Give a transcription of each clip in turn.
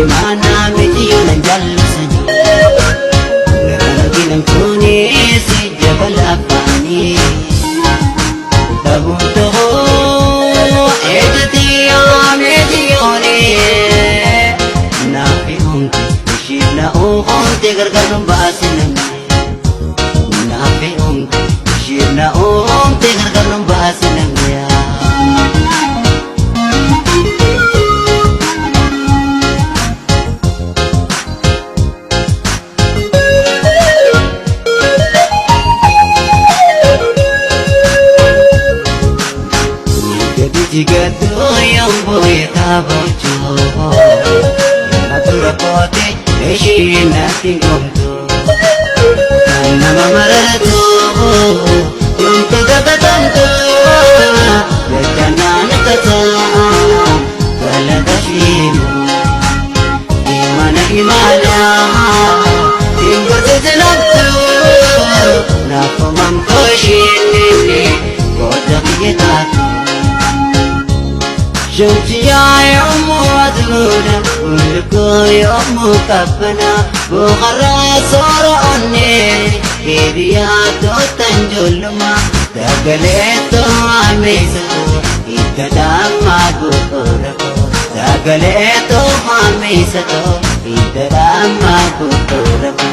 mana mitiyo ng jalusani nakalagi ng tuni si Jabal Afani Tabunto ko edatiya mitiyoni Nafiong ishib na ukong tigar ganong basin ng Nafiong ishib na ukong tigar ganong basin ng Jika tuyang boy kabojo Natura pote eshin nating kumto Kana mamaratu yung tagagatanto Gajana nakata Kaladashimu Imana imana Tinggal sejelaktu Napamamkoshin nini Kodak kitatu Shuntiya yomu adluda Ulko yomu kapana Bukhara soro onne Kiriya to tanjulma Dagale to amisato Itadama gukurako Dagale to amisato Itadama gukurako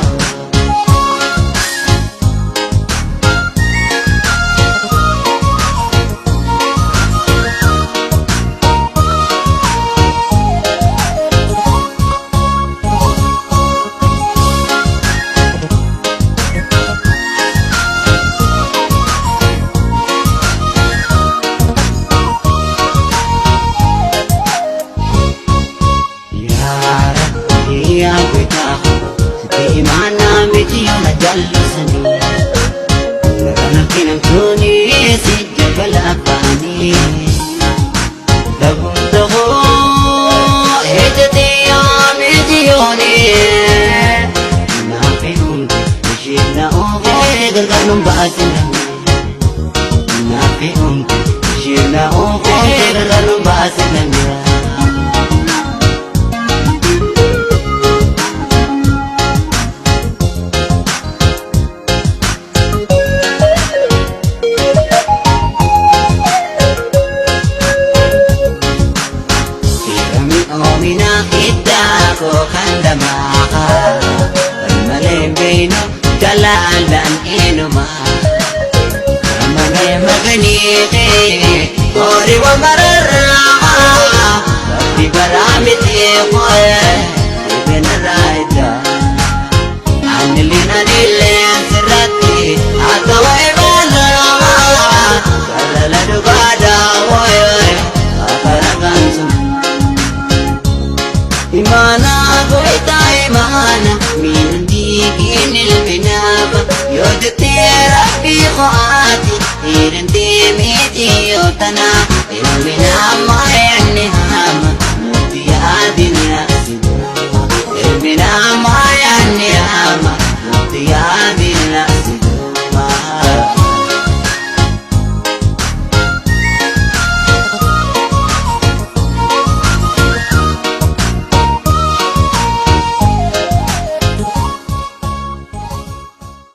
Imana mitiyo na jalusani Nakalaki ng tuni si Jabal Afani Tabunto ko edatiya mitiyoni Nafiong ishib na ukong tigar ganong basin ng Nafiong ishib na ukong tigar ganong basin ng Minakita ko kanda maka Malembeno dalalan inuma Amane maganite Ori wa mararama Bakti baramit ikoe Ibinaraida Anilina nilen sirati Atawa ibalama Kalaladu bada woy Kakaragan summa Imana ko itay mana Minandigin ilminaba Yodutera biko ati Irandimiti yotana Ilminama yanihama Mutiyadin yasin Ilminama yanihama Mutiyadin